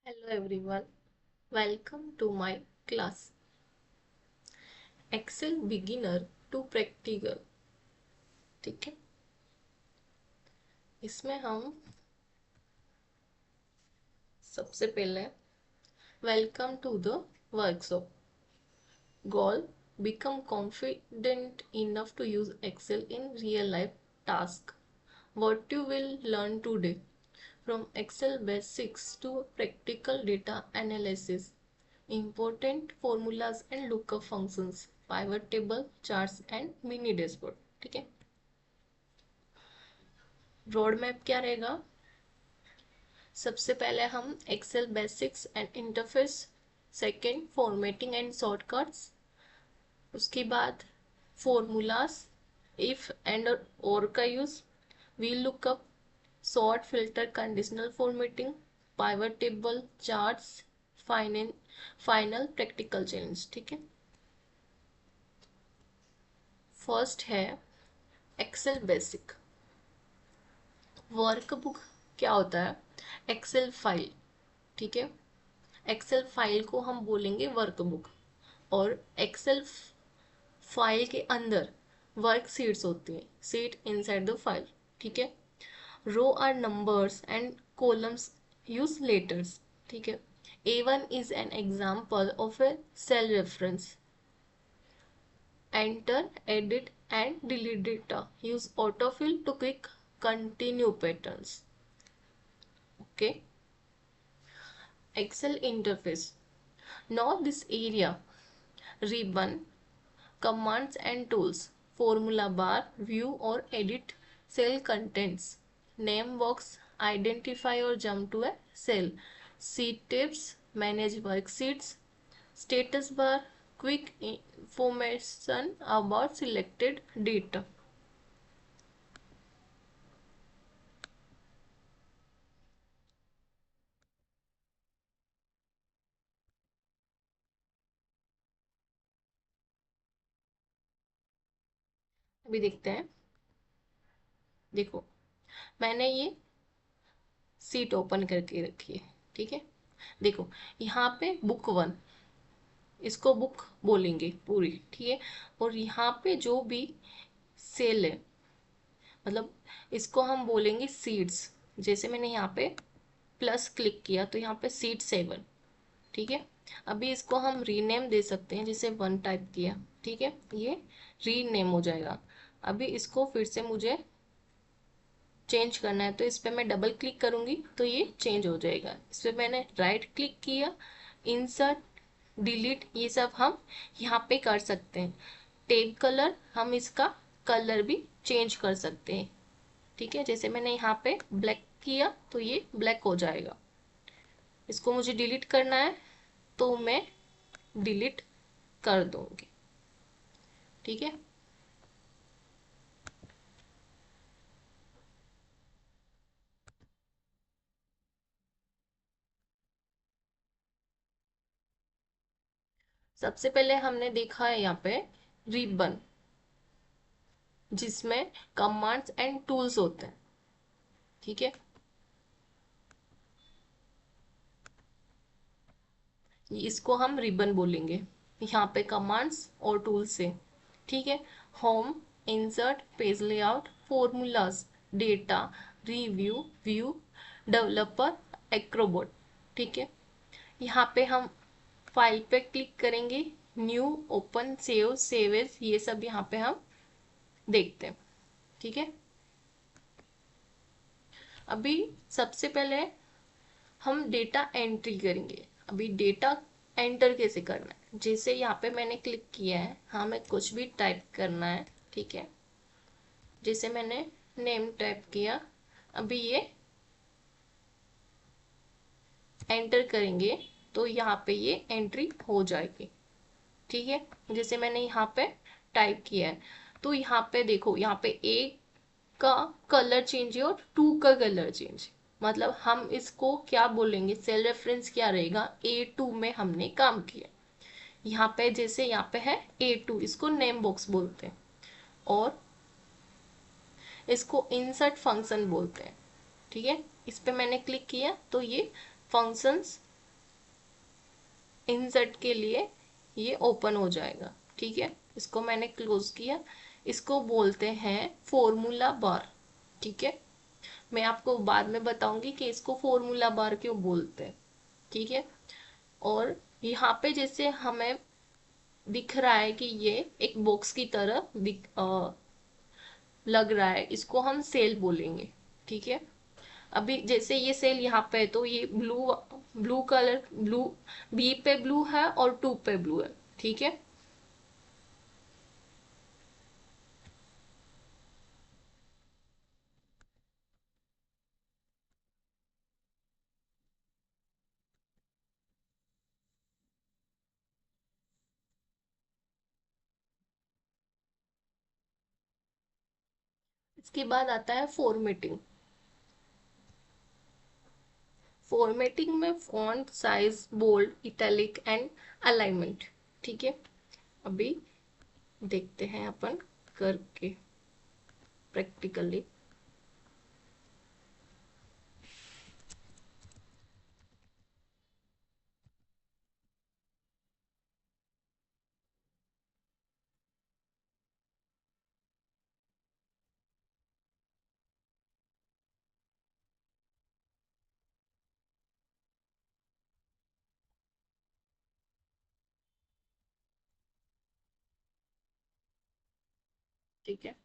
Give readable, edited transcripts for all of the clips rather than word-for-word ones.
Hello everyone, welcome to my class Excel beginner to practical. ठीक है, इसमें हम सबसे पहले welcome to the workshop goal become confident enough to use excel in real life task. What you will learn today, from excel basics to practical data analysis, important formulas and lookup functions, pivot table, charts and mini dashboard. ठीक है, road map क्या रहेगा? सबसे पहले हम Excel basics and interface, second formatting and shortcuts, उसके बाद formulas, if and और का use, V lookup, sort, filter, conditional formatting, pivot table, charts, final practical challenge. ठीक है, फर्स्ट है एक्सेल बेसिक। वर्कबुक क्या होता है? Excel file. ठीक है, एक्सेल फाइल को हम बोलेंगे वर्कबुक, और एक्सेल फाइल के अंदर वर्क शीट्स होती है, सीट इनसाइड द फाइल। ठीक है, row are numbers and columns use letters. ठीक है, A1 is an example of a cell reference. Enter, edit and delete data. Use autofill to quick continue patterns. Okay, Excel interface. Now this area: ribbon, commands and tools, formula bar, view or edit cell contents, name box, identify or jump to a cell, sheet tabs, manage worksheets, status bar, quick information about selected data. अभी देखते हैं। देखो, मैंने ये seat open करके रखी है। ठीक है, देखो यहाँ पे बुक 1, इसको बुक बोलेंगे पूरी। ठीक है, और यहाँ पे जो भी सेल है, मतलब इसको हम बोलेंगे सीड्स। जैसे मैंने यहाँ पे प्लस क्लिक किया तो यहाँ पे सीड 7। ठीक है, अभी इसको हम रीनेम दे सकते हैं, जैसे 1 टाइप किया। ठीक है, ये रीनेम हो जाएगा। अभी इसको फिर से मुझे चेंज करना है, तो इस पर मैं डबल क्लिक करूंगी तो ये चेंज हो जाएगा। इस पर मैंने राइट क्लिक किया, इंसर्ट, डिलीट, ये सब हम यहाँ पे कर सकते हैं। टेब कलर, हम इसका कलर भी चेंज कर सकते हैं। ठीक है, जैसे मैंने यहाँ पे ब्लैक किया तो ये ब्लैक हो जाएगा। इसको मुझे डिलीट करना है तो मैं डिलीट कर दूंगी। ठीक है, सबसे पहले हमने देखा है यहाँ पे रिबन, जिसमें कमांड्स एंड टूल्स होते हैं। ठीक है, इसको हम रिबन बोलेंगे। यहाँ पे कमांड्स और टूल्स से। ठीक है, home, insert, page layout, formulas, data, review, view, developer, Acrobat. ठीक है, यहाँ पे हम फाइल पे क्लिक करेंगे, new, open, save, save as, ये सब यहाँ पे हम देखते हैं। ठीक है, अभी सबसे पहले हम डेटा एंट्री करेंगे। अभी डेटा एंटर कैसे करना है? जैसे यहाँ पे मैंने क्लिक किया है, हमें कुछ भी टाइप करना है। ठीक है, जैसे मैंने नेम टाइप किया, अभी ये एंटर करेंगे तो यहाँ पे ये एंट्री हो जाएगी। ठीक है, जैसे मैंने यहाँ पे टाइप किया है तो यहाँ पे देखो, यहाँ पे एक का कलर चेंज है और 2 का कलर चेंज। मतलब हम इसको क्या बोलेंगे, सेल रेफरेंस क्या रहेगा, A2 में हमने काम किया। यहाँ पे जैसे यहाँ पे है A2, इसको नेम बॉक्स बोलते हैं, और इसको इंसर्ट फंक्शन बोलते हैं। ठीक है, इस पे मैंने क्लिक किया तो ये फंक्शंस इंसर्ट के लिए ये ओपन हो जाएगा। ठीक है, इसको मैंने क्लोज किया। इसको बोलते हैं फॉर्मूला बार। ठीक है, मैं आपको बाद में बताऊंगी कि इसको फॉर्मूला बार क्यों बोलते हैं। ठीक है, और यहाँ पे जैसे हमें दिख रहा है कि ये एक बॉक्स की तरह लग रहा है, इसको हम सेल बोलेंगे। ठीक है, अभी जैसे ये सेल यहाँ पे है तो ये blue blue colour, blue B पे ब्लू है और टू पे ब्लू है। ठीक है, इसके बाद आता है फॉर्मेटिंग। फॉर्मेटिंग में font size, bold, italic and alignment. ठीक है, अभी देखते हैं अपन करके प्रैक्टिकली। ठीक है,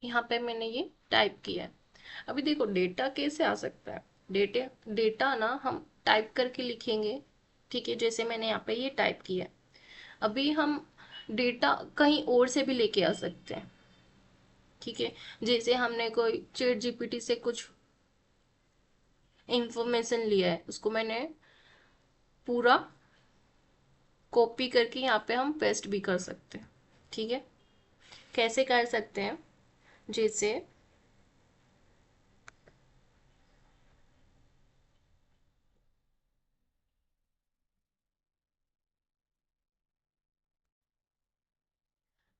यहाँ पे मैंने ये टाइप किया है। अभी देखो डेटा कैसे आ सकता है। डेटा डेटा ना हम टाइप करके लिखेंगे। ठीक है, जैसे मैंने यहाँ पे ये टाइप किया है। अभी हम डेटा कहीं और से भी लेके आ सकते हैं। ठीक है, जैसे हमने कोई चैट जीपीटी से कुछ इंफॉर्मेशन लिया है, उसको मैंने पूरा कॉपी करके यहाँ पे हम पेस्ट भी कर सकते हैं। ठीक है, कैसे कर सकते हैं, जैसे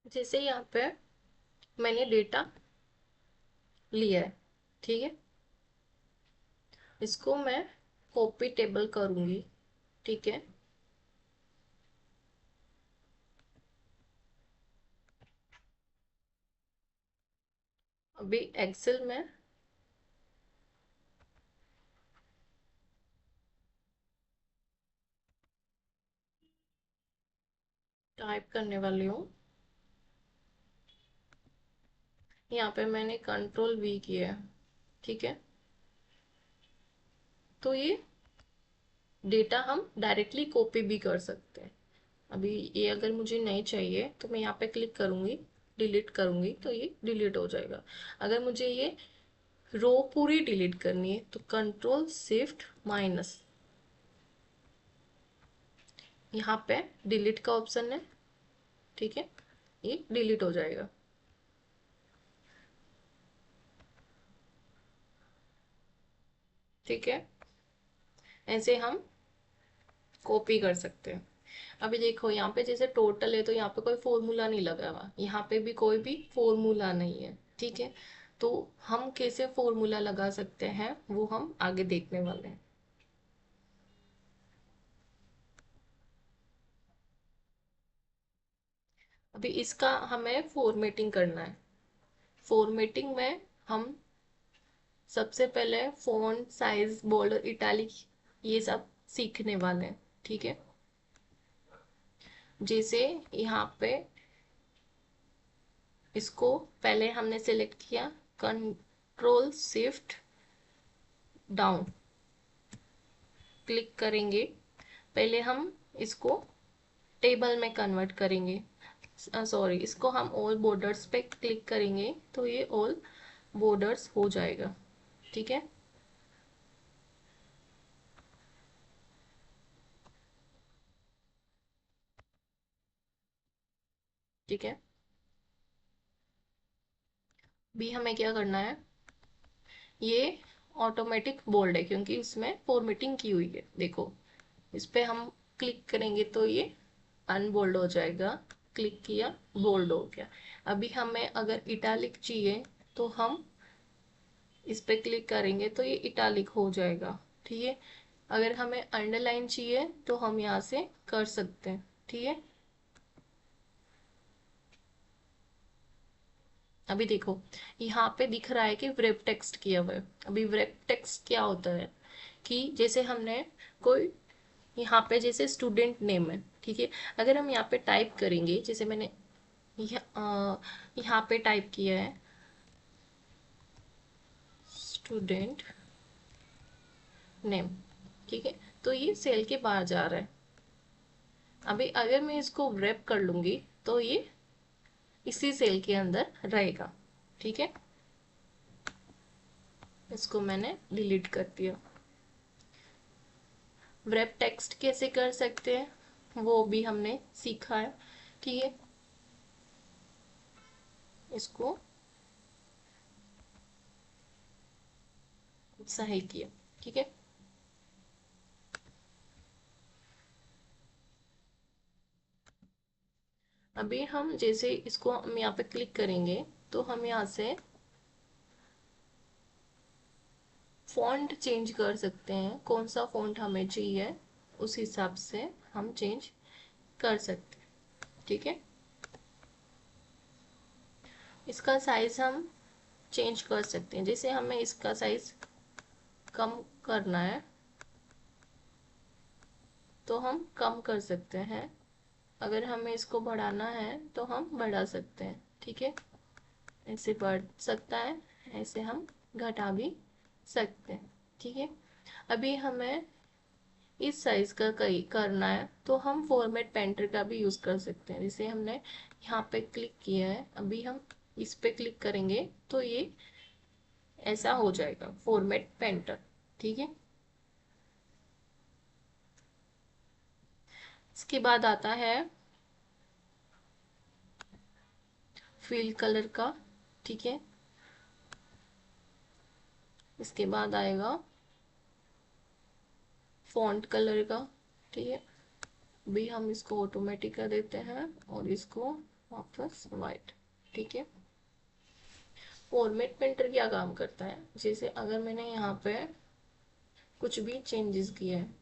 जैसे यहाँ पे मैंने डेटा लिया है। ठीक है, इसको मैं कॉपी टेबल करूंगी। ठीक है, अभी एक्सेल में टाइप करने वाली हूँ। यहाँ पे मैंने कंट्रोल वी किया है। ठीक है, तो ये डेटा हम डायरेक्टली कॉपी भी कर सकते हैं। अभी ये अगर मुझे नहीं चाहिए तो मैं यहाँ पे क्लिक करूंगी, डिलीट करूंगी तो ये डिलीट हो जाएगा। अगर मुझे ये रो पूरी डिलीट करनी है तो कंट्रोल शिफ्ट माइनस, यहाँ पे डिलीट का ऑप्शन है। ठीक है, ये डिलीट हो जाएगा। ठीक है, ऐसे हम कॉपी कर सकते हैं। अभी देखो यहाँ पे जैसे टोटल है तो यहाँ पे कोई फॉर्मूला नहीं लगा हुआ, यहाँ पे भी कोई भी फॉर्मूला नहीं है। ठीक है, तो हम कैसे फॉर्मूला लगा सकते हैं वो हम आगे देखने वाले हैं। अभी इसका हमें फॉर्मेटिंग करना है। फॉर्मेटिंग में हम सबसे पहले फॉन्ट साइज, बॉर्डर, इटैलिक ये सब सीखने वाले हैं। ठीक है, जैसे यहाँ पे इसको पहले हमने सेलेक्ट किया, कंट्रोल शिफ्ट डाउन क्लिक करेंगे। पहले हम इसको टेबल में कन्वर्ट करेंगे। सॉरी, इसको हम ऑल बॉर्डर्स पे क्लिक करेंगे तो ये ऑल बॉर्डर्स हो जाएगा। ठीक है, ठीक है, भी हमें क्या करना है, ये ऑटोमेटिक बोल्ड है क्योंकि इसमें फॉर्मेटिंग की हुई है। देखो, इस पे हम क्लिक करेंगे तो ये अनबोल्ड हो जाएगा। क्लिक किया, बोल्ड हो गया। अभी हमें अगर इटैलिक चाहिए तो हम इस पे क्लिक करेंगे तो ये इटैलिक हो जाएगा। ठीक है, अगर हमें अंडरलाइन चाहिए तो हम यहाँ से कर सकते हैं, ठीक है। अभी देखो यहाँ पे दिख रहा है कि व्रेप टेक्स्ट किया हुआ है। अभी व्रेप टेक्स्ट क्या होता है कि जैसे हमने कोई यहाँ पे जैसे स्टूडेंट नेम है, ठीक है। अगर हम यहाँ पे टाइप करेंगे, जैसे मैंने यहाँ पे टाइप किया है स्टूडेंट नेम, ठीक है, तो ये सेल के बाहर जा रहा है। अभी अगर मैं इसको व्रैप कर लूंगी तो ये इसी सेल के अंदर रहेगा, ठीक है। इसको मैंने डिलीट कर दिया। व्रैप टेक्स्ट कैसे कर सकते हैं वो भी हमने सीखा है, ठीक है। इसको सही किया, ठीक है। अभी हम जैसे इसको हम यहाँ पे क्लिक करेंगे तो हम यहाँ से फॉन्ट चेंज कर सकते हैं। कौन सा फॉन्ट हमें चाहिए उस हिसाब से हम चेंज कर सकते हैं, ठीक है। इसका साइज हम चेंज कर सकते हैं। जैसे हमें इसका साइज कम करना है तो हम कम कर सकते हैं। अगर हमें इसको बढ़ाना है तो हम बढ़ा सकते हैं, ठीक है। ऐसे बढ़ सकता है, ऐसे हम घटा भी सकते हैं, ठीक है। अभी हमें इस साइज का कई करना है तो हम फॉर्मेट पेंटर का भी यूज कर सकते हैं। जैसे हमने यहाँ पे क्लिक किया है, अभी हम इस पे क्लिक करेंगे तो ये ऐसा हो जाएगा फॉर्मेट पेंटर, ठीक है। इसके बाद आता है फिल कलर का, ठीक है। इसके बाद आएगा फॉन्ट कलर का, ठीक है। अभी हम इसको ऑटोमेटिक कर देते हैं और इसको वापस वाइट, ठीक है। फॉर्मेट पेंटर क्या काम करता है, जैसे अगर मैंने यहाँ पे कुछ भी चेंजेस किए हैं,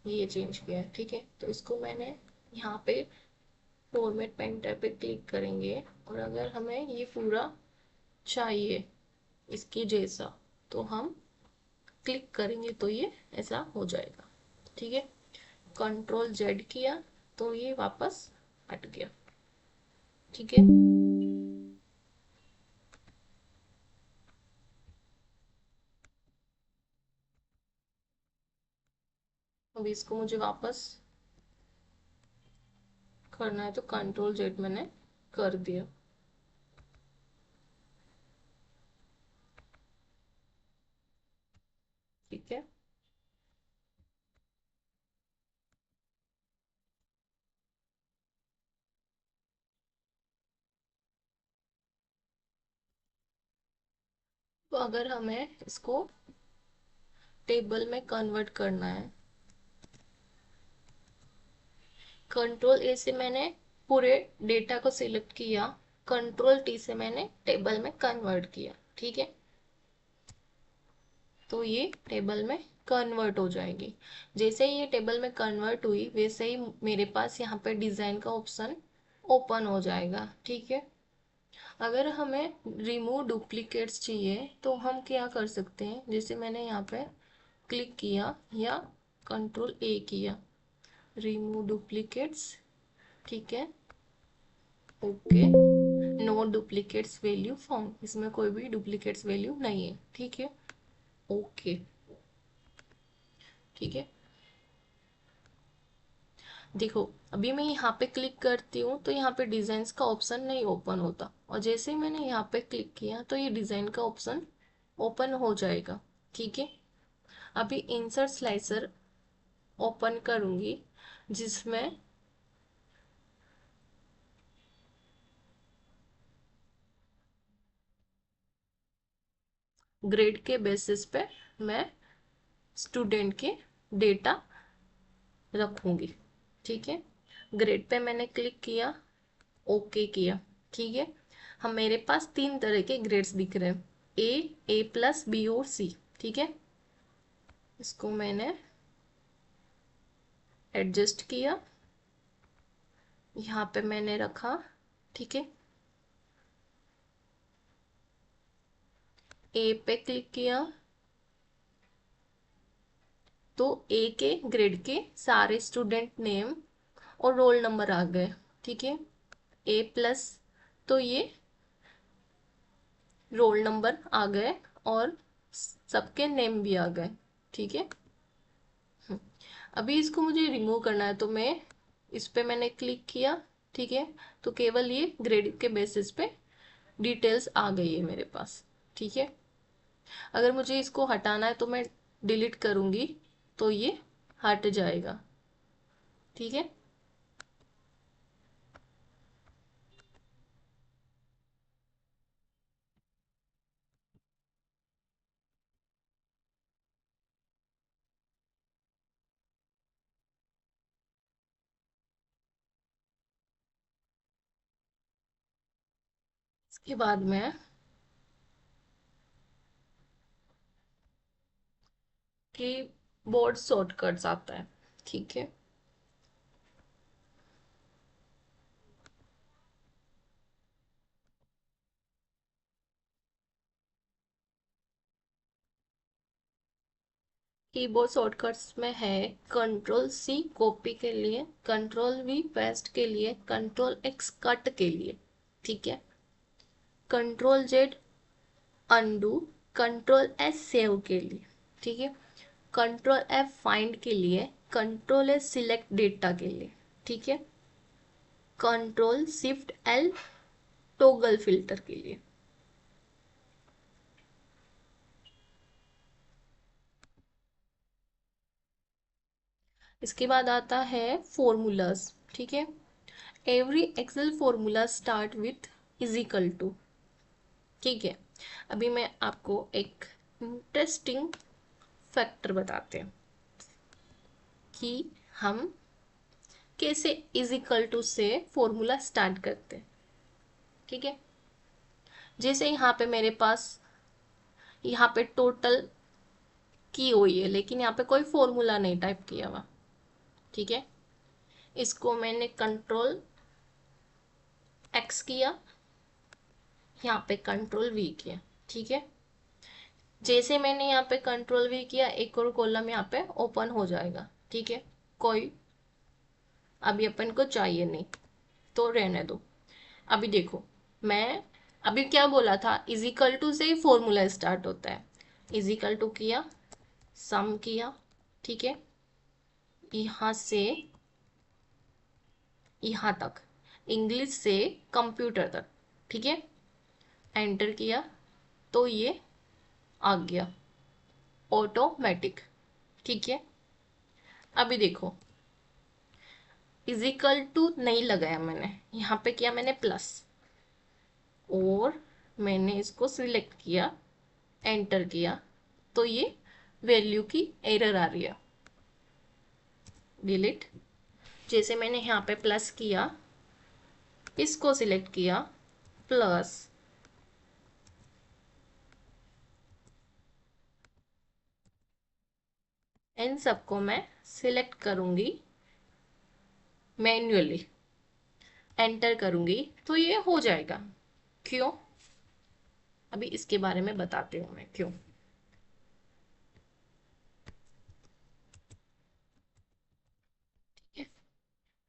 ये चेंज किया है, ठीक है, तो इसको मैंने यहाँ पे फॉर्मेट पेंटर पे क्लिक करेंगे और अगर हमें ये पूरा चाहिए इसकी जैसा तो हम क्लिक करेंगे तो ये ऐसा हो जाएगा, ठीक है। कंट्रोल जेड किया तो ये वापस हट गया, ठीक है। अब इसको मुझे वापस करना है तो कंट्रोल जेड मैंने कर दिया, ठीक है। तो अगर हमें इसको टेबल में कन्वर्ट करना है, कंट्रोल ए से मैंने पूरे डेटा को सिलेक्ट किया, कंट्रोल टी से मैंने टेबल में कन्वर्ट किया, ठीक है। तो ये टेबल में कन्वर्ट हो जाएगी। जैसे ही ये टेबल में कन्वर्ट हुई वैसे ही मेरे पास यहाँ पे डिजाइन का ऑप्शन ओपन हो जाएगा, ठीक है। अगर हमें रिमूव डुप्लीकेट्स चाहिए तो हम क्या कर सकते हैं, जैसे मैंने यहाँ पे क्लिक किया या कंट्रोल ए किया, रिमूव डुप्लीकेट्स, ठीक है, okay. No duplicates value found, इसमें कोई भी डुप्लीकेट्स वैल्यू नहीं है, ठीक है, ओके, ठीक है। देखो अभी मैं यहाँ पे क्लिक करती हूँ तो यहाँ पे डिजाइन का ऑप्शन नहीं ओपन होता, और जैसे ही मैंने यहाँ पे क्लिक किया तो ये डिजाइन का ऑप्शन ओपन हो जाएगा, ठीक है। अभी इंसर्ट स्लाइसर ओपन करूंगी जिसमें ग्रेड के बेसिस पे मैं स्टूडेंट के डेटा रखूंगी, ठीक है। ग्रेड पे मैंने क्लिक किया, ओके किया, ठीक है। हम मेरे पास तीन तरह के ग्रेड्स दिख रहे हैं, ए प्लस, बी और सी, ठीक है। इसको मैंने एडजस्ट किया, यहाँ पे मैंने रखा, ठीक है। ए पे क्लिक किया तो ए के ग्रेड के सारे स्टूडेंट नेम और रोल नंबर आ गए, ठीक है। ए प्लस, तो ये रोल नंबर आ गए और सबके नेम भी आ गए, ठीक है। अभी इसको मुझे रिमूव करना है, तो मैं इस पे मैंने क्लिक किया, ठीक है। तो केवल ये ग्रेड के बेसिस पे डिटेल्स आ गई है मेरे पास, ठीक है। अगर मुझे इसको हटाना है तो मैं डिलीट करूंगी तो ये हट जाएगा, ठीक है। इसके बाद में कीबोर्ड शॉर्टकट्स आता है, ठीक है। कीबोर्ड शॉर्टकट्स में है कंट्रोल सी कॉपी के लिए, कंट्रोल वी पेस्ट के लिए, कंट्रोल एक्स कट के लिए, ठीक है। Control Z undo, control S save के लिए, ठीक है। कंट्रोल एफ फाइंड के लिए, कंट्रोल एस सिलेक्ट डेटा के लिए, ठीक है। Control shift L toggle filter के लिए। इसके बाद आता है फॉर्मूलाज, ठीक है। Every Excel formula start with is equal to, ठीक है। अभी मैं आपको एक इंटरेस्टिंग फैक्टर बताते हैं कि हम कैसे इज इक्वल टू से फॉर्मूला स्टार्ट करते हैं, ठीक है। जैसे यहाँ पे मेरे पास यहाँ पे टोटल की हुई है, लेकिन यहाँ पे कोई फॉर्मूला नहीं टाइप किया हुआ, ठीक है। इसको मैंने कंट्रोल एक्स किया, यहाँ पे कंट्रोल वी किया, ठीक है। जैसे मैंने यहाँ पे कंट्रोल वी किया, एक और कॉलम यहाँ पे ओपन हो जाएगा, ठीक है। कोई अभी अपन को चाहिए नहीं तो रहने दो। अभी देखो, मैं अभी क्या बोला था, इजिकल टू से ही फॉर्मूला स्टार्ट होता है। इजिकल टू किया, सम किया, ठीक है, यहाँ से यहाँ तक, इंग्लिश से कंप्यूटर तक, ठीक है। एंटर किया तो ये आ गया ऑटोमेटिक, ठीक है। अभी देखो, इजिकल टू नहीं लगाया मैंने, यहाँ पे किया मैंने प्लस, और मैंने इसको सिलेक्ट किया, एंटर किया, तो ये वैल्यू की एरर आ रही है, डिलीट। जैसे मैंने यहाँ पे प्लस किया, इसको सिलेक्ट किया, प्लस, इन सबको मैं सिलेक्ट करूंगी मैन्युअली, एंटर करूंगी तो ये हो जाएगा। क्यों? अभी इसके बारे में बताती हूँ मैं क्यों।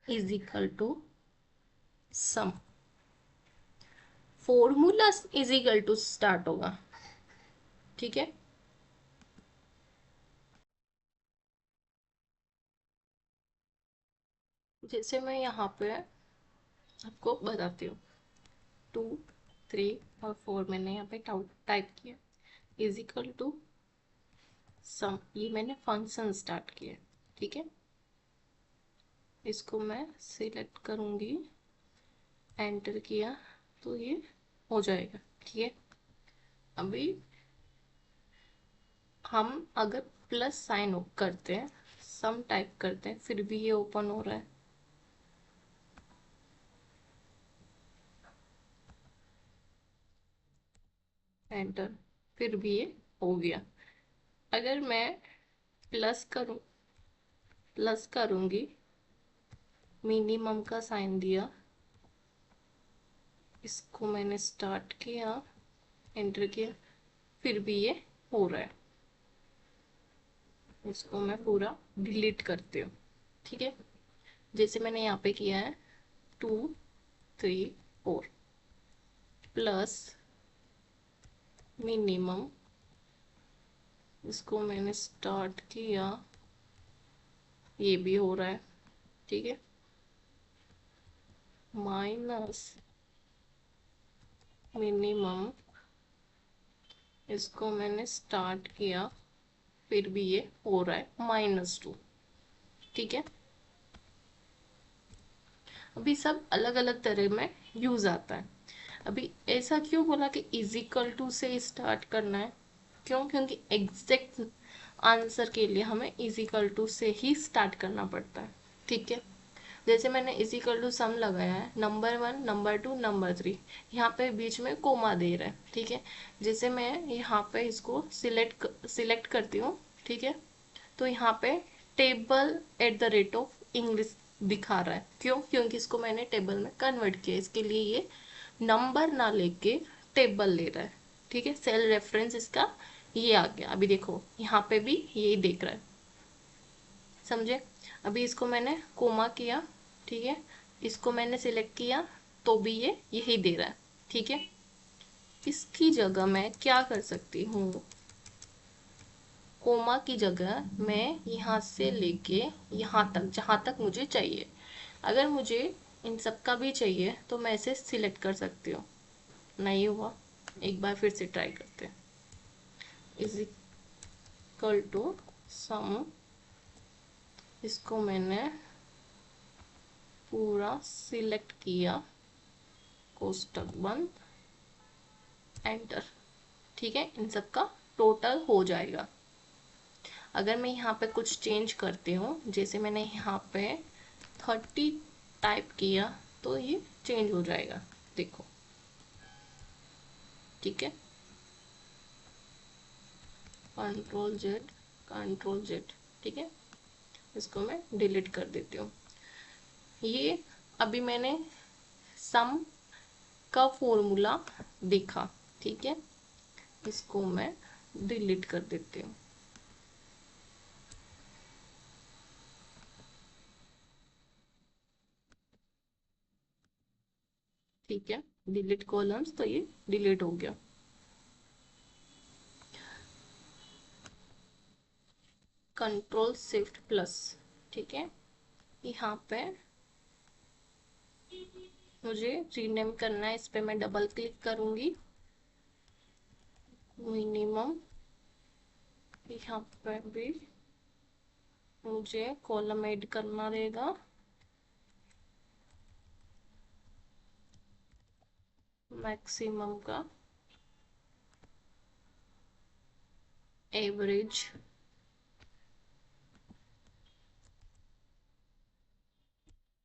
Is equal to sum, formula is equal to start होगा, ठीक है। जैसे मैं यहाँ पे आपको बताती हूँ, 2, 3 और 4 मैंने यहाँ पे टाइप किया, इज इक्वल टू सम, ये मैंने फंक्शन स्टार्ट किया, ठीक है। इसको मैं सिलेक्ट करूंगी, एंटर किया तो ये हो जाएगा, ठीक है। अभी हम अगर प्लस साइन करते हैं, सम टाइप करते हैं, फिर भी ये ओपन हो रहा है, एंटर, फिर भी ये हो गया। अगर मैं प्लस करूंगी, मिनिमम का साइन दिया, इसको मैंने स्टार्ट किया, एंटर किया, फिर भी ये हो रहा है। इसको मैं पूरा डिलीट करती हूँ। ठीक है, जैसे मैंने यहाँ पे किया है 2 3 4 प्लस मिनिमम, इसको मैंने स्टार्ट किया, ये भी हो रहा है। ठीक है, माइनस मिनिमम, इसको मैंने स्टार्ट किया, फिर भी ये हो रहा है -2। ठीक है, अभी सब अलग अलग तरह में यूज आता है। अभी ऐसा क्यों बोला कि इजिकल टू से स्टार्ट करना है? क्यों? क्योंकि एग्जैक्ट आंसर के लिए हमें इजिकल टू से ही स्टार्ट करना पड़ता है। ठीक है, जैसे मैंने इजिकल टू सम लगाया है, नंबर 1 नंबर 2 नंबर 3, यहाँ पे बीच में कोमा दे रहा है। ठीक है, जैसे मैं यहाँ पे इसको सिलेक्ट करती हूँ, ठीक है, तो यहाँ पे table at the rate of English दिखा रहा है। क्यों? क्योंकि इसको मैंने टेबल में कन्वर्ट किया, इसके लिए ये नंबर ना लेके टेबल ले रहा है। ठीक है, सेल रेफरेंस इसका ये आ गया। अभी देखो यहाँ पे भी यही देख रहा है, समझे? अभी इसको मैंने कोमा किया, ठीक है, इसको मैंने सिलेक्ट किया, तो भी ये यही दे रहा है। ठीक है, इसकी जगह मैं क्या कर सकती हूँ, कोमा की जगह मैं यहाँ से लेके यहाँ तक, जहाँ तक मुझे चाहिए, अगर मुझे इन सब का भी चाहिए तो मैं इसे सिलेक्ट कर सकती हूँ। नहीं हुआ, एक बार फिर से ट्राई करते हैं। इज इक्वल टू सम, इसको मैंने पूरा सिलेक्ट किया, कोष्टक बंद, एंटर। ठीक है, इन सब का टोटल हो जाएगा। अगर मैं यहाँ पे कुछ चेंज करती हूँ, जैसे मैंने यहाँ पे 30 टाइप किया, तो ये चेंज हो जाएगा, देखो। ठीक है, कंट्रोल Z, ठीक है, इसको मैं डिलीट कर देती हूँ। ये अभी मैंने सम का फॉर्मूला देखा, ठीक है, इसको मैं डिलीट कर देती हूँ। ठीक है, डिलीट कॉलम्स, तो ये डिलीट हो गया। Ctrl+Shift+, ठीक है, यहाँ पे मुझे रीनेम करना है, इस पे मैं डबल क्लिक करूंगी, मिनिमम, यहाँ पे भी मुझे कॉलम ऐड करना रहेगा, मैक्सिमम का एवरेज,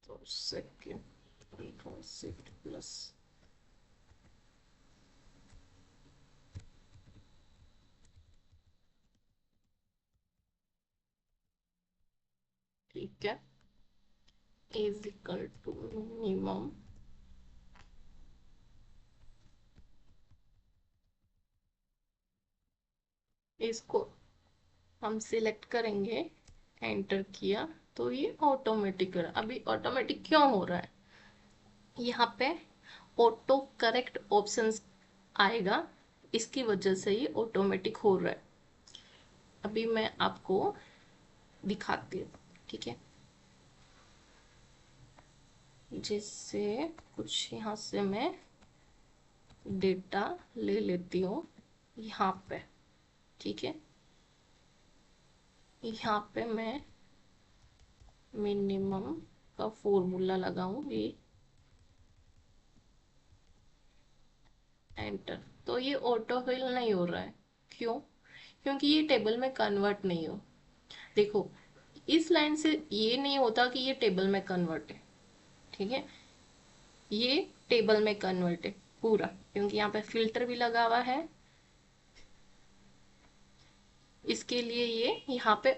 तो सेकेंड, Ctrl+Shift+, ठीक है, इज इक्वल टू मिनिमम, इसको हम सिलेक्ट करेंगे, एंटर किया, तो ये ऑटोमेटिक, अभी ऑटोमेटिक क्यों हो रहा है? यहाँ पे ऑटो करेक्ट ऑप्शंस आएगा, इसकी वजह से ये ऑटोमेटिक हो रहा है। अभी मैं आपको दिखाती हूँ, ठीक है, जिससे कुछ यहाँ से मैं डेटा ले लेती हूँ, यहाँ पे, ठीक है, यहाँ पे मैं मिनिमम का फॉर्मूला लगाऊंगी, एंटर, तो ये ऑटो फिल नहीं हो रहा है। क्यों? क्योंकि ये टेबल में कन्वर्ट नहीं हो। देखो, इस लाइन से ये नहीं होता कि ये टेबल में कन्वर्ट है, ठीक है, ये टेबल में कन्वर्ट है पूरा, क्योंकि यहाँ पे फिल्टर भी लगा हुआ है, इसके लिए ये यहाँ पे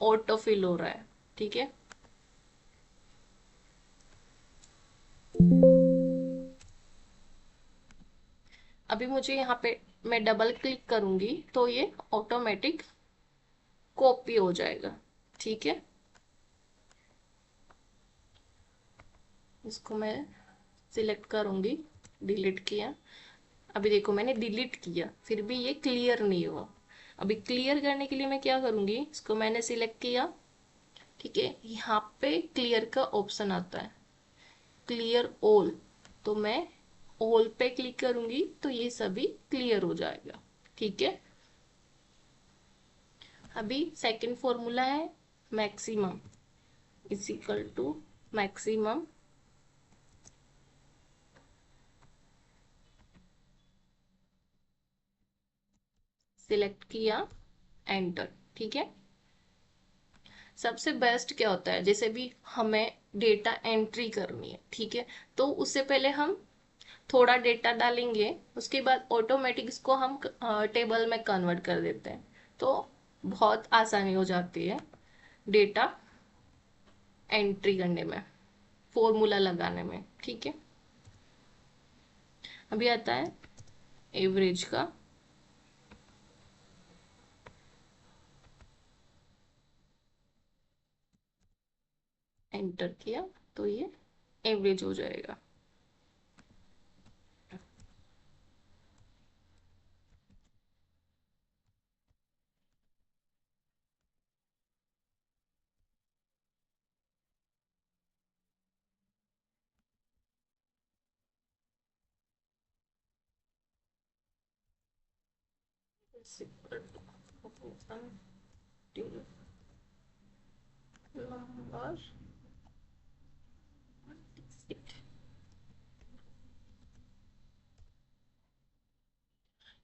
ऑटो फिल हो रहा है। ठीक है, अभी मुझे यहाँ पे मैं डबल क्लिक करूंगी तो ये ऑटोमेटिक कॉपी हो जाएगा। ठीक है, इसको मैं सिलेक्ट करूंगी, डिलीट किया। अभी देखो मैंने डिलीट किया फिर भी ये क्लियर नहीं हुआ। अभी क्लियर करने के लिए मैं क्या करूंगी, इसको मैंने सिलेक्ट किया। ठीक है, यहाँ पे क्लियर का ऑप्शन आता है, क्लियर ऑल। तो मैं ऑल पे क्लिक करूंगी तो ये सभी क्लियर हो जाएगा। ठीक है, अभी सेकंड फॉर्मूला है maximum is equal to maximum, select किया, एंटर। ठीक है, सबसे बेस्ट क्या होता है, जैसे भी हमें डेटा एंट्री करनी है, ठीक है, तो उससे पहले हम थोड़ा डेटा डालेंगे, उसके बाद ऑटोमेटिक इसको हम टेबल में कन्वर्ट कर देते हैं, तो बहुत आसानी हो जाती है डेटा एंट्री करने में, फॉर्मूला लगाने में। ठीक है, अभी आता है एवरेज का। एंटर किया तो ये एवरेज हो जाएगा। नंबर,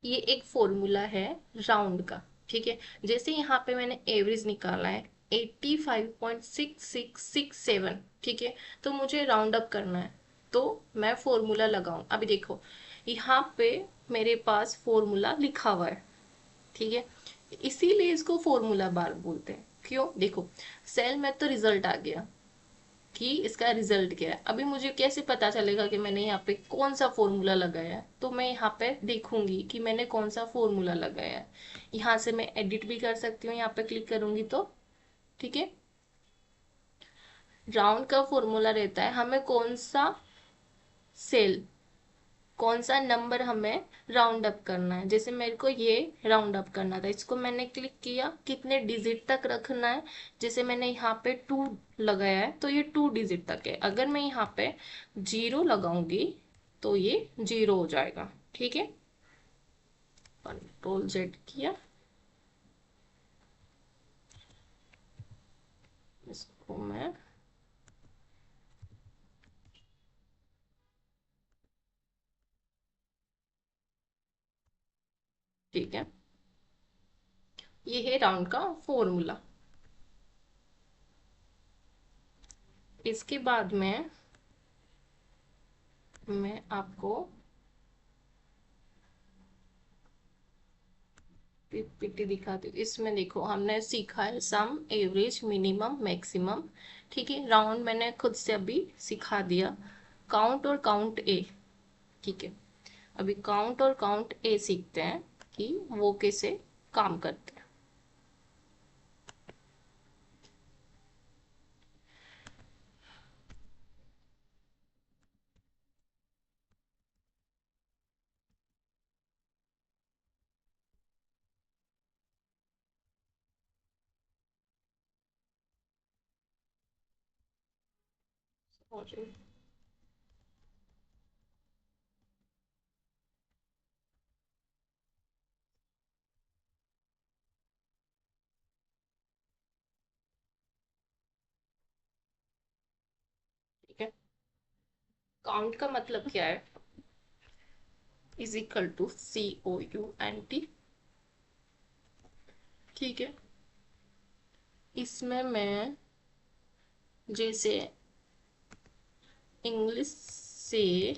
ये एक फॉर्मूला है राउंड का। ठीक है, जैसे यहाँ पे मैंने एवरेज निकाला है 85.6667। ठीक है, तो मुझे राउंड अप करना है, तो मैं फॉर्मूला लगाऊं। अभी देखो यहाँ पे मेरे पास फॉर्मूला लिखा हुआ है। ठीक है, इसीलिए इसको फॉर्मूला बार बोलते हैं। क्यों, देखो सेल में तो रिजल्ट आ गया कि इसका रिजल्ट क्या है। अभी मुझे कैसे पता चलेगा कि मैंने यहाँ पे कौन सा फॉर्मूला लगाया है, तो मैं यहाँ पे देखूंगी कि मैंने कौन सा फॉर्मूला लगाया है। यहाँ से मैं एडिट भी कर सकती हूँ, यहाँ पे क्लिक करूंगी तो। ठीक है, राउंड का फॉर्मूला रहता है हमें कौन सा सेल, कौन सा नंबर हमें राउंड अप करना है। जैसे मेरे को ये राउंड अप करना था, इसको मैंने क्लिक किया, कितने डिजिट तक रखना है। जैसे मैंने यहाँ पे 2 लगाया है तो ये 2 डिजिट तक है। अगर मैं यहाँ पे 0 लगाऊंगी तो ये 0 हो जाएगा। ठीक है, कंट्रोल जेड किया, इसको मैं, ठीक है, ये है राउंड का फॉर्मूला। इसके बाद में मैं आपको पीपीटी दिखाती हूँ। इसमें देखो हमने सीखा है सम, एवरेज, मिनिमम, मैक्सिमम। ठीक है, राउंड मैंने खुद से अभी सिखा दिया। काउंट और काउंट ए। ठीक है, अभी काउंट और काउंट ए सीखते हैं कि वो कैसे काम करते हैं। Sorry। ठीक है, काउंट का मतलब क्या है, इज इक्वल टू COUNT। ठीक है, इसमें मैं जैसे इंग्लिश से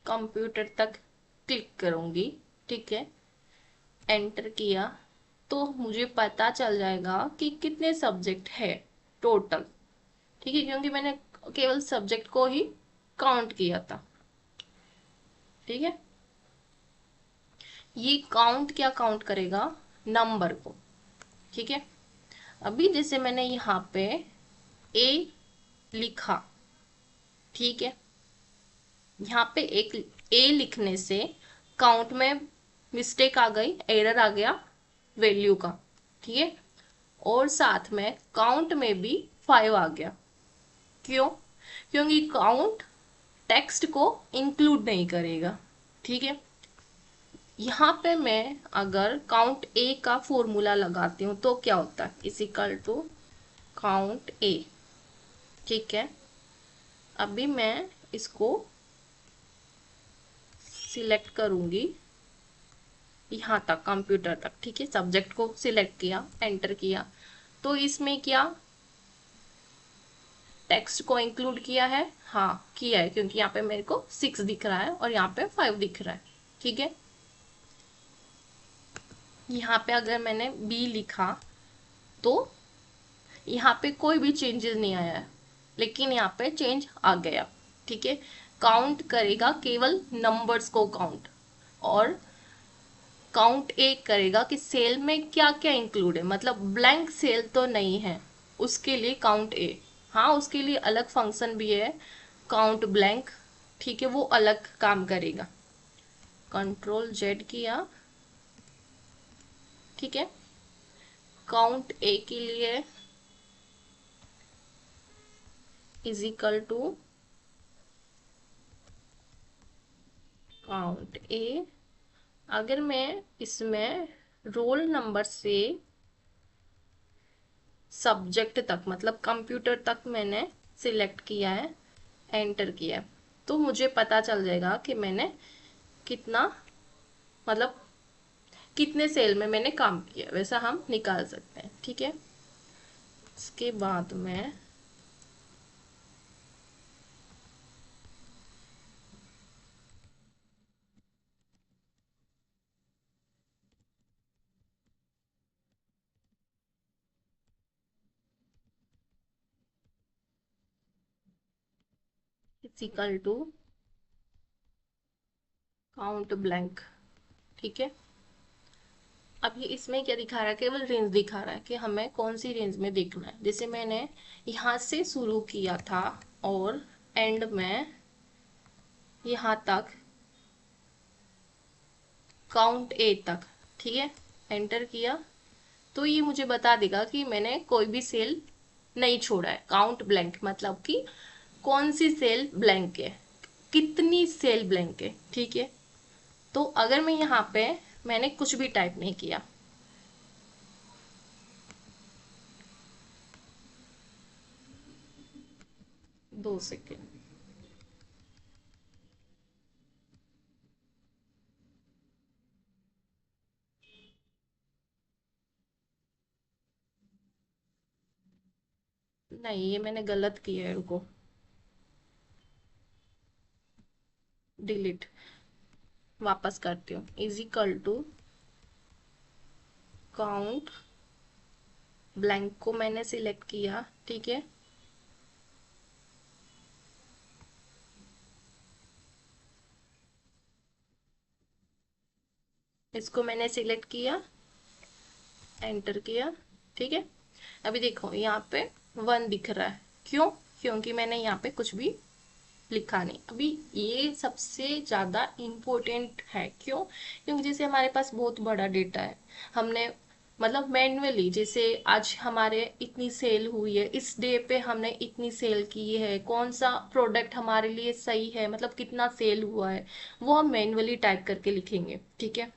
कंप्यूटर तक क्लिक करूंगी। ठीक है, एंटर किया, तो मुझे पता चल जाएगा कि कितने सब्जेक्ट है टोटल। ठीक है, क्योंकि मैंने केवल सब्जेक्ट को ही काउंट किया था। ठीक है, ये काउंट क्या काउंट करेगा, नंबर को। ठीक है, अभी जैसे मैंने यहाँ पे ए लिखा, ठीक है, यहाँ पे एक ए लिखने से काउंट में मिस्टेक आ गई, एरर आ गया वैल्यू का। ठीक है, और साथ में काउंट में भी 5 आ गया। क्यों? क्योंकि काउंट टेक्स्ट को इंक्लूड नहीं करेगा। ठीक है, यहाँ पे मैं अगर काउंट ए का फॉर्मूला लगाती हूँ तो क्या होता है, इज इक्वल टू काउंट ए। ठीक है, अभी मैं इसको सिलेक्ट करूंगी यहाँ तक, कंप्यूटर तक। ठीक है, सब्जेक्ट को सिलेक्ट किया, एंटर किया, तो इसमें क्या टेक्स्ट को इंक्लूड किया है? हाँ किया है, क्योंकि यहाँ पे मेरे को 6 दिख रहा है और यहाँ पे 5 दिख रहा है। ठीक है, यहाँ पे अगर मैंने बी लिखा तो यहाँ पे कोई भी चेंजेस नहीं आया है, लेकिन यहाँ पे चेंज आ गया। ठीक है, काउंट करेगा केवल नंबर्स को काउंट, और काउंट एक करेगा कि सेल में क्या क्या इंक्लूड है, मतलब ब्लैंक सेल तो नहीं है, उसके लिए काउंट ए। हाँ, उसके लिए अलग फंक्शन भी है काउंट ब्लैंक। ठीक है, वो अलग काम करेगा। कंट्रोल जेड किया। ठीक है, काउंट ए के लिए इज इक्वल टू काउंट ए। अगर मैं इसमें रोल नंबर से सब्जेक्ट तक, मतलब कंप्यूटर तक मैंने सिलेक्ट किया है, एंटर किया है, तो मुझे पता चल जाएगा कि मैंने कितना, मतलब कितने सेल में मैंने काम किया, वैसा हम निकाल सकते हैं। ठीक है, इसके बाद में इक्वल टू काउंट ब्लैंक। ठीक है, अब ये इसमें क्या दिखा रहा है, केवल रेंज दिखा रहा है कि हमें कौन सी रेंज में देखना है। जैसे मैंने यहाँ से शुरू किया था और एंड में यहाँ तक, काउंट ए तक। ठीक है, एंटर किया, तो ये मुझे बता देगा कि मैंने कोई भी सेल नहीं छोड़ा है। काउंट ब्लैंक मतलब कि कौन सी सेल ब्लैंक है, कितनी सेल ब्लैंक है। ठीक है, तो अगर मैं यहाँ पे मैंने कुछ भी टाइप नहीं किया, 2 सेकेंड। नहीं, ये मैंने गलत किया है, रुको, डिलीट, वापस करती हूँ। Is equal to count blank को मैंने सिलेक्ट किया। ठीक है, इसको मैंने सिलेक्ट किया, एंटर किया। ठीक है, अभी देखो यहाँ पे 1 दिख रहा है। क्यों? क्योंकि मैंने यहाँ पे कुछ भी लिखा नहीं। अभी ये सबसे ज्यादा इम्पोर्टेंट है। क्यों? क्योंकि जैसे हमारे पास बहुत बड़ा डेटा है, हमने मतलब मैन्युअली, जैसे आज हमारे इतनी सेल हुई है, इस डे पे हमने इतनी सेल की है, कौन सा प्रोडक्ट हमारे लिए सही है, मतलब कितना सेल हुआ है, वो हम मैन्युअली टाइप करके लिखेंगे। ठीक है,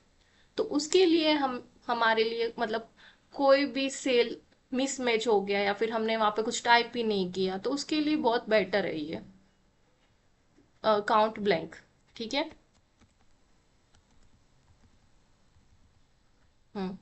तो उसके लिए हम, हमारे लिए मतलब कोई भी सेल मिसमैच हो गया या फिर हमने वहां पे कुछ टाइप ही नहीं किया, तो उसके लिए बहुत बेटर है ये काउंट ब्लैंक। ठीक है। हम्म।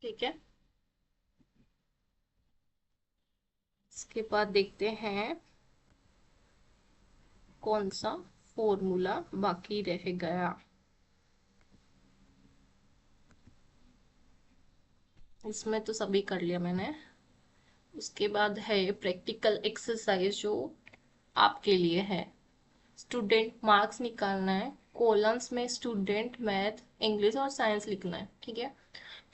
ठीक है, इसके बाद देखते हैं कौन सा फॉर्मूला बाकी रह गया। इसमें तो सभी कर लिया मैंने। उसके बाद है प्रैक्टिकल एक्सरसाइज जो आपके लिए है। स्टूडेंट मार्क्स निकालना है, कॉलम्स में स्टूडेंट मैथ इंग्लिश और साइंस लिखना है। ठीक है,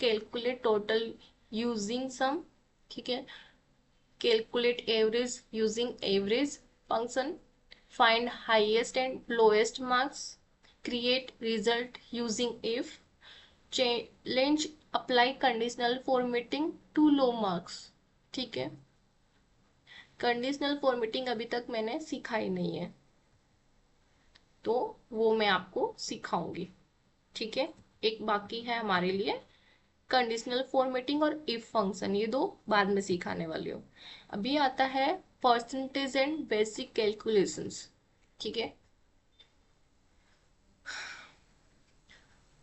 कैलकुलेट टोटल यूजिंग सम। ठीक है, calculate average using average function, find highest and lowest marks, create result using if, challenge apply conditional formatting to low marks. ठीक है, कंडीशनल फॉर्मेटिंग अभी तक मैंने सीखा ही नहीं है, तो वो मैं आपको सिखाऊंगी। ठीक है, एक बाकी है हमारे लिए कंडीशनल फॉर्मेटिंग और इफ फंक्शन, ये दो बाद में सिखाने वाली हूँ। अभी आता है परसेंटेज एंड बेसिक कैलकुलेशंस। ठीक है,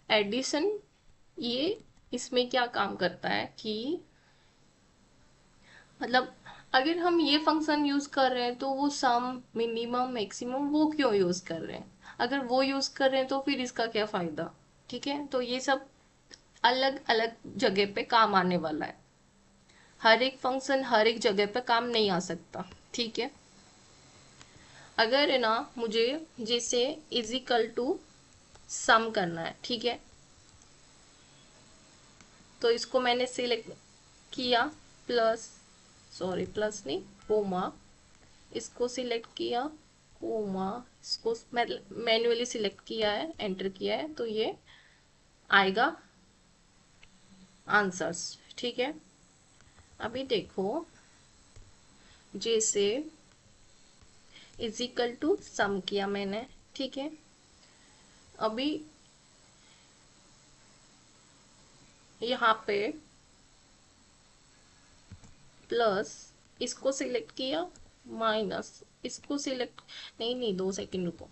एडिशन, ये इसमें क्या काम करता है कि मतलब अगर हम ये फंक्शन यूज कर रहे हैं तो वो सम मिनिमम मैक्सिमम वो क्यों यूज कर रहे हैं, अगर वो यूज कर रहे हैं तो फिर इसका क्या फायदा। ठीक है, तो ये सब अलग अलग जगह पे काम आने वाला है। हर एक फंक्शन हर एक जगह पे काम नहीं आ सकता। ठीक है, अगर है ना मुझे जैसे इज इक्वल टू सम करना है। ठीक है, तो इसको मैंने सिलेक्ट किया, प्लस, सॉरी प्लस नहीं, कोमा, इसको सिलेक्ट किया, कोमा, इसको मैन्युअली सिलेक्ट किया है, एंटर किया है, तो ये आएगा आंसर्स। ठीक है, अभी देखो जैसे इज इक्वल टू सम किया मैंने। ठीक है, अभी यहाँ पे प्लस, इसको सिलेक्ट किया, माइनस, इसको सिलेक्ट, नहीं नहीं 2 सेकंड रुको,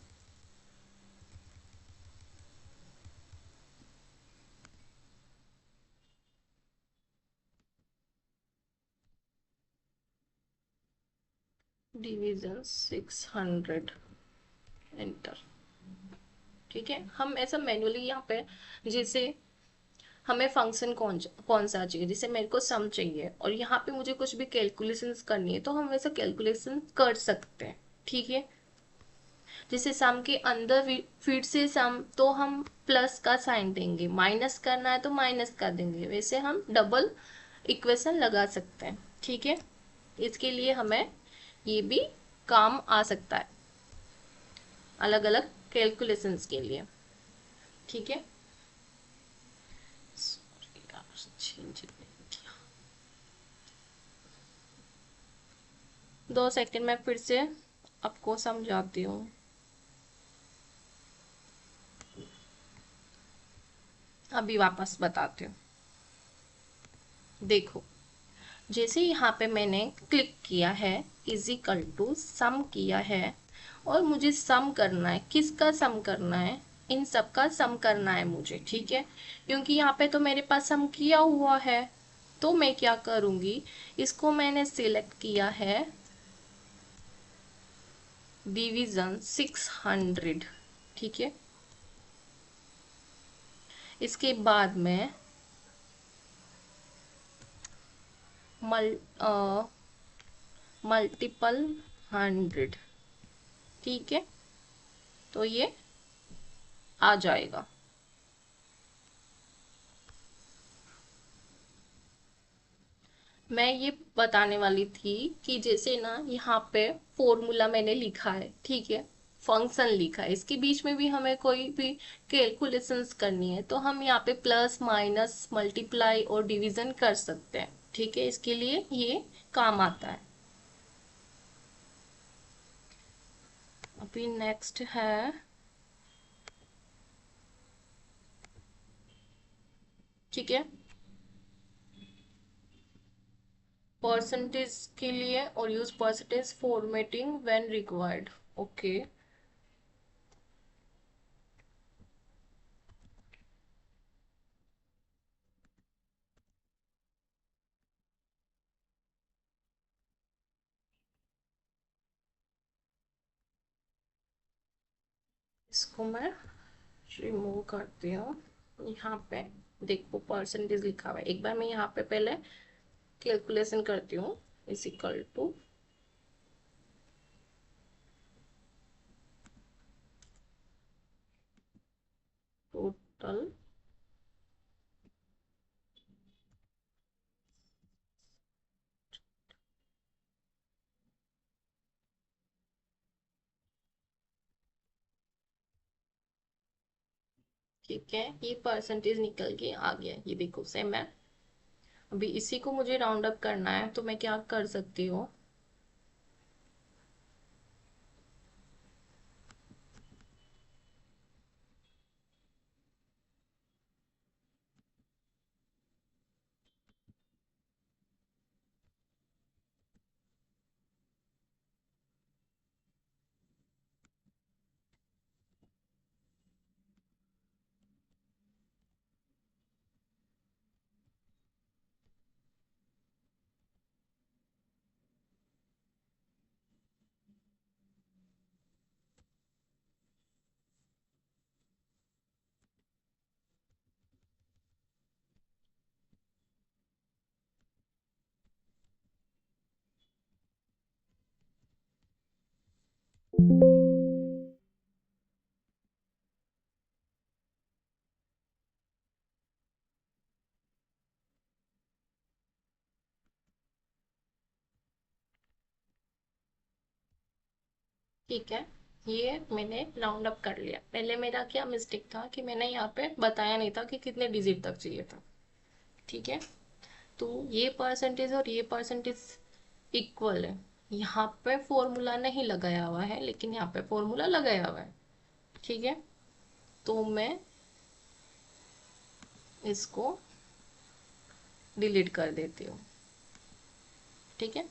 डिवीजन 600, एंटर। ठीक है, हम ऐसा मैन्युअली यहाँ पे जैसे हमें फंक्शन कौन कौन सा चाहिए, जैसे मेरे को सम चाहिए और यहाँ पे मुझे कुछ भी कैलकुलेशंस करनी है तो हम वैसा कैलकुलेशन कर सकते हैं। ठीक है, जैसे सम के अंदर फिर से सम तो हम प्लस का साइन देंगे, माइनस करना है तो माइनस का देंगे, वैसे हम डबल इक्वेशन लगा सकते हैं। ठीक है, इसके लिए हमें ये भी काम आ सकता है अलग अलग कैलकुलेशंस के लिए। ठीक है, Sorry यार, change नहीं किया। 2 सेकंड में फिर से आपको समझाती हूँ। अभी वापस बताती हूँ। देखो, जैसे यहाँ पे मैंने क्लिक किया है, इज इक्वल टू सम किया है, और मुझे सम करना है, किसका सम करना है, इन सब का सम करना है मुझे। ठीक है, क्योंकि यहाँ पे तो मेरे पास सम किया हुआ है, तो मैं क्या करूँगी, इसको मैंने सिलेक्ट किया है डिवीजन 600। ठीक है, इसके बाद में मल मल्टीपल 100। ठीक है, तो ये आ जाएगा। मैं ये बताने वाली थी कि जैसे ना यहाँ पे फॉर्मूला मैंने लिखा है, ठीक है, फंक्शन लिखा है, इसके बीच में भी हमें कोई भी कैलकुलेशंस करनी है तो हम यहाँ पे प्लस माइनस मल्टीप्लाई और डिवीजन कर सकते हैं। ठीक है, इसके लिए ये काम आता है। अभी नेक्स्ट है, ठीक है, परसेंटेज के लिए और use percentage formatting when required. Okay, इसको मैं रिमूव करती हूँ। यहाँ पे देखो परसेंटेज लिखा हुआ है, एक बार मैं यहाँ पे पहले कैलकुलेशन करती हूँ। इज इक्वल टू टोटल ठीक है, ये परसेंटेज निकल के आ गया, ये देखो सेम है। अभी इसी को मुझे राउंड अप करना है, तो मैं क्या कर सकती हूँ, ठीक है। ये मैंने राउंड अप कर लिया। पहले मेरा क्या मिस्टेक था कि मैंने यहाँ पे बताया नहीं था कि कितने डिजिट तक चाहिए था। ठीक है, तो ये परसेंटेज और ये परसेंटेज इक्वल है। यहाँ पे फॉर्मूला नहीं लगाया हुआ है, लेकिन यहाँ पे फॉर्मूला लगाया हुआ है। ठीक है, तो मैं इसको डिलीट कर देती हूँ। ठीक है,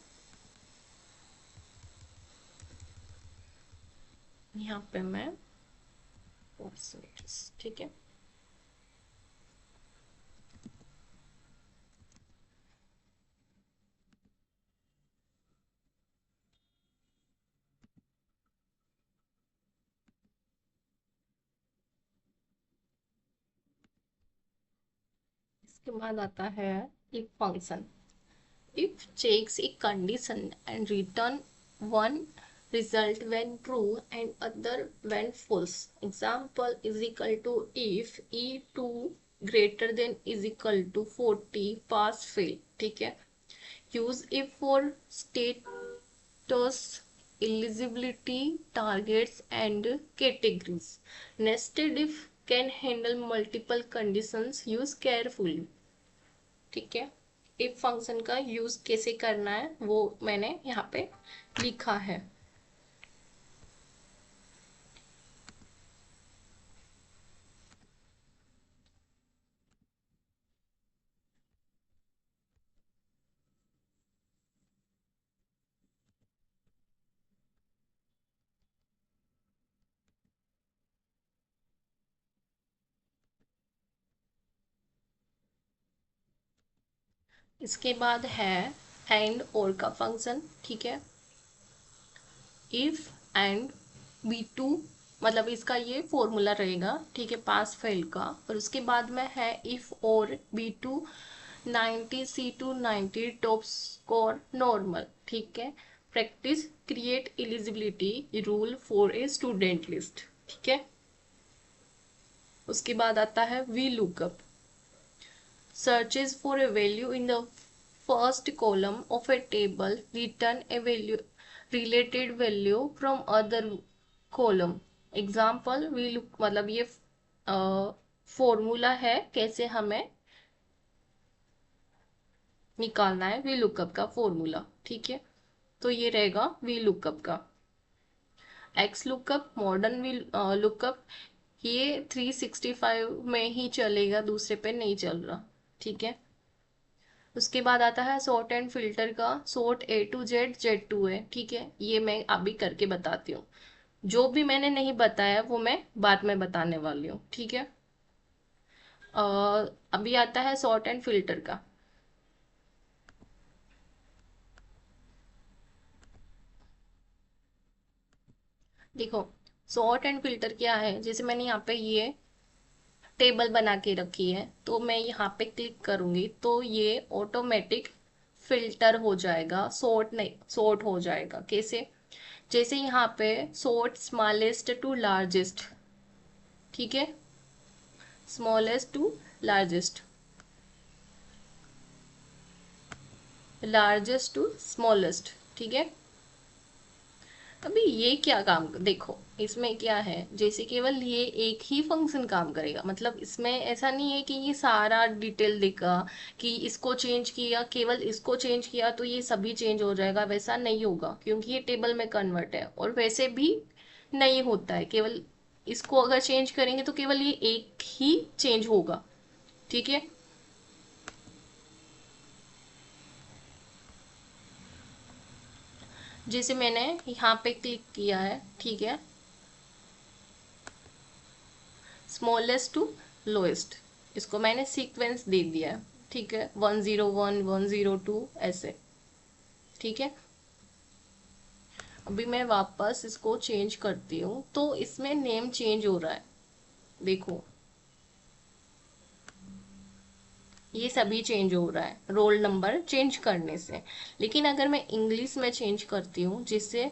यहाँ पे मैं परसेंटेज, ठीक है, इसके बाद आता है if function. If checks a condition and return one result when true and other when false. Example is equal to if E2 greater than is equal to 40 pass fail. ठीक है, use if for status, eligibility, targets and categories. Nested if can handle multiple conditions. Use carefully. ठीक है, if function का use कैसे करना है वो मैंने यहाँ पे लिखा है। इसके बाद है एंड और का फंक्शन। ठीक है, इफ एंड बी टू, मतलब इसका ये फॉर्मूला रहेगा। ठीक है, पास फेल का। और उसके बाद में है इफ और B two 90 C2 90 top score normal. ठीक है, practice create eligibility rule for a student list. ठीक है, उसके बाद आता है V lookup. Searches for a value in the first column of a table, return a value related value from other column. Example we look, मतलब ये formula है कैसे हमें निकालना है वी लुकअप का फॉर्मूला। ठीक है, तो ये रहेगा वी लुकअप का। X lookup, modern V lookup, ये 365 में ही चलेगा, दूसरे पे नहीं चल रहा। ठीक है, उसके बाद आता है सॉर्ट एंड फिल्टर का। Sort A to Z, Z to है। ठीक है, ये मैं अभी करके बताती हूँ। जो भी मैंने नहीं बताया वो मैं बाद में बताने वाली हूँ। ठीक है, अभी आता है सॉर्ट एंड फिल्टर का। देखो, सॉर्ट एंड फिल्टर क्या है, जैसे मैंने यहाँ पे ये टेबल बना के रखी है, तो मैं यहाँ पे क्लिक करूंगी तो ये ऑटोमेटिक फिल्टर हो जाएगा, सॉर्ट नहीं, सॉर्ट हो जाएगा। कैसे? जैसे यहाँ पे सॉर्ट स्मॉलेस्ट टू लार्जेस्ट, ठीक है, smallest to largest, largest to smallest, ठीक है। अभी ये क्या काम, देखो इसमें क्या है, जैसे केवल ये एक ही फंक्शन काम करेगा, मतलब इसमें ऐसा नहीं है कि ये सारा डिटेल देगा कि इसको चेंज किया, केवल इसको चेंज किया तो ये सभी चेंज हो जाएगा, वैसा नहीं होगा क्योंकि ये टेबल में कन्वर्ट है। और वैसे भी नहीं होता है, केवल इसको अगर चेंज करेंगे तो केवल ये एक ही चेंज होगा, ठीक है। जैसे मैंने यहाँ पे क्लिक किया है, ठीक है, स्मॉलेस्ट टू लोएस्ट, इसको मैंने सीक्वेंस दे दिया है, ठीक है, 101 102 ऐसे, ठीक है। अभी मैं वापस इसको चेंज करती हूँ तो इसमें नेम चेंज हो रहा है, देखो ये सभी चेंज हो रहा है रोल नंबर चेंज करने से। लेकिन अगर मैं इंग्लिश में चेंज करती हूँ, जिससे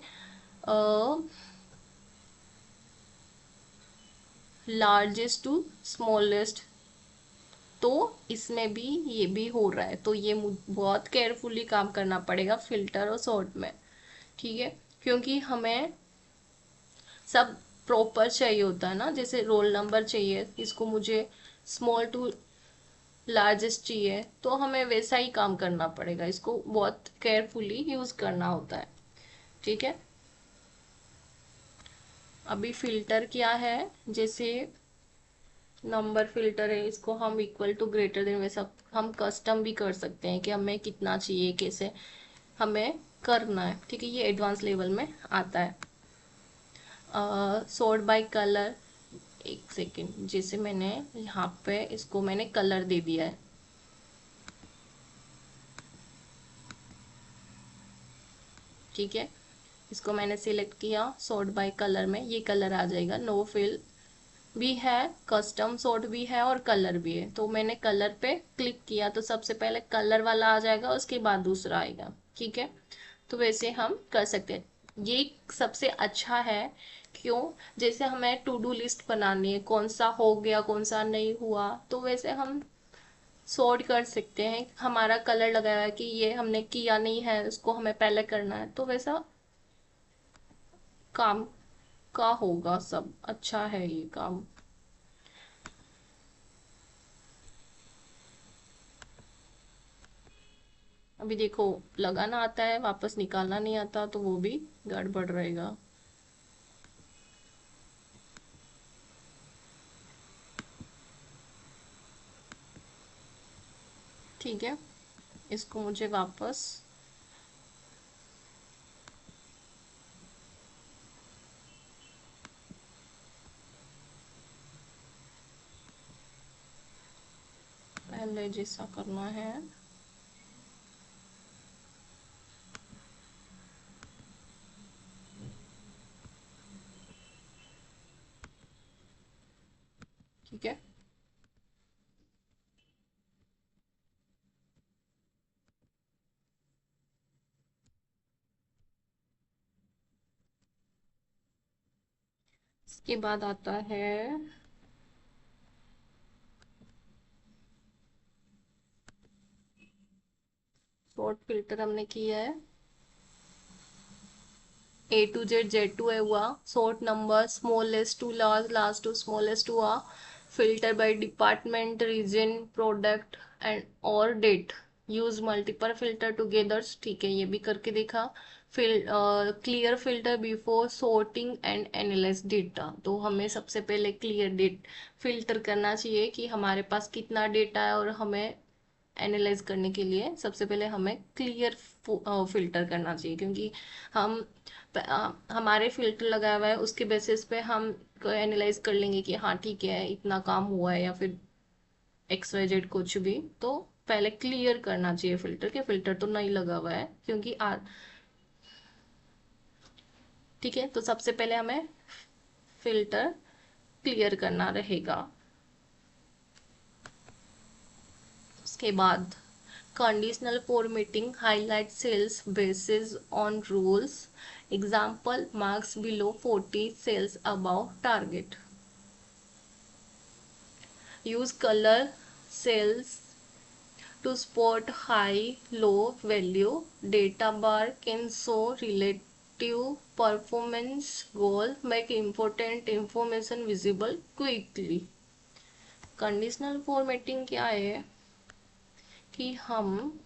लार्जेस्ट टू स्मॉलेस्ट, तो इसमें भी ये भी हो रहा है, तो ये बहुत केयरफुली काम करना पड़ेगा फिल्टर और सॉर्ट में, ठीक है, क्योंकि हमें सब प्रॉपर चाहिए होता है ना। जैसे रोल नंबर चाहिए, इसको मुझे स्मॉल टू लार्जेस्ट चाहिए, तो हमें वैसा ही काम करना पड़ेगा, इसको बहुत केयरफुली यूज करना होता है, ठीक है। अभी फिल्टर क्या है, जैसे नंबर फिल्टर है, इसको हम इक्वल टू ग्रेटर देन वैसा हम कस्टम भी कर सकते हैं कि हमें कितना चाहिए, कैसे हमें करना है, ठीक है, ये एडवांस लेवल में आता है। सॉर्ट बाय कलर, एक सेकेंड, जैसे मैंने यहाँ पे इसको मैंने कलर दे दिया है, ठीक है, इसको मैंने सिलेक्ट किया, सॉर्ट बाय कलर में ये कलर आ जाएगा, नो फिल भी है, कस्टम सॉर्ट भी है और कलर भी है। तो मैंने कलर पे क्लिक किया तो सबसे पहले कलर वाला आ जाएगा, उसके बाद दूसरा आएगा, ठीक है। तो वैसे हम कर सकते हैं, ये सबसे अच्छा है। क्यों? जैसे हमें टू डू लिस्ट बनानी है, कौन सा हो गया कौन सा नहीं हुआ, तो वैसे हम सॉर्ट कर सकते हैं, हमारा कलर लगाया है कि ये हमने किया नहीं है, उसको हमें पहले करना है, तो वैसा काम का होगा, सब अच्छा है ये काम। अभी देखो, लगाना आता है, वापस निकालना नहीं आता, तो वो भी गड़बड़ रहेगा। ठीक है, इसको मुझे वापस, पहले जैसा करना है, ठीक है। इसके बाद आता है शॉर्ट फिल्टर, हमने किया है, A to Z, Z to है हुआ, sort number smallest to large, large to smallest हुआ, filter by department, region, product and और date, use multiple filter together, ठीक है, ये भी करके देखा। Fill clear filter before sorting and analyse data, तो हमें सबसे पहले क्लियर डेट फिल्टर करना चाहिए कि हमारे पास कितना डेटा है, और हमें एनालाइज करने के लिए सबसे पहले हमें क्लियर फिल्टर करना चाहिए, क्योंकि हम हमारे फिल्टर लगाया हुआ है, उसके बेसिस पे हम एनालाइज कर लेंगे कि हाँ ठीक है इतना काम हुआ है, या फिर एक्स वाई जेड कुछ भी। तो पहले क्लियर करना चाहिए फिल्टर के, फिल्टर तो नहीं लगा हुआ है क्योंकि ठीक है, तो सबसे पहले हमें फिल्टर क्लियर करना रहेगा। उसके बाद conditional formatting highlight cells bases on rules. Example, marks below 40, cells above target. Use color cells to spot high low value. Data bar can show relative performance goal, make important information visible quickly. Conditional formatting क्या है कि हम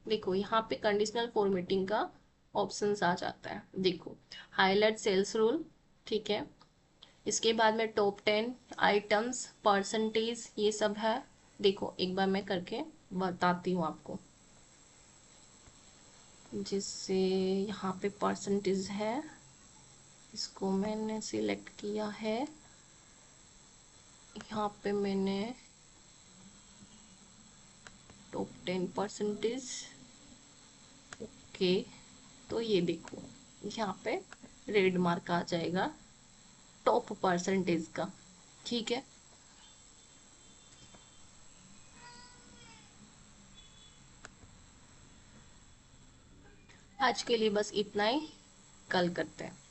देखो यहाँ पे conditional formatting का options आ जाता है। देखो हाईलाइट सेल्स रूल, ठीक है। इसके बाद में टॉप 10 आइटम्स, परसेंटेज, ये सब है। देखो एक बार मैं करके बताती हूँ आपको। जिससे यहाँ पे परसेंटेज है, इसको मैंने सिलेक्ट किया है। यहाँ पे मैंने टॉप 10 परसेंटेज, ओके। तो ये देखो यहाँ पे रेड मार्क आ जाएगा टॉप परसेंटेज का, ठीक है। आज के लिए बस इतना ही, कल करते हैं।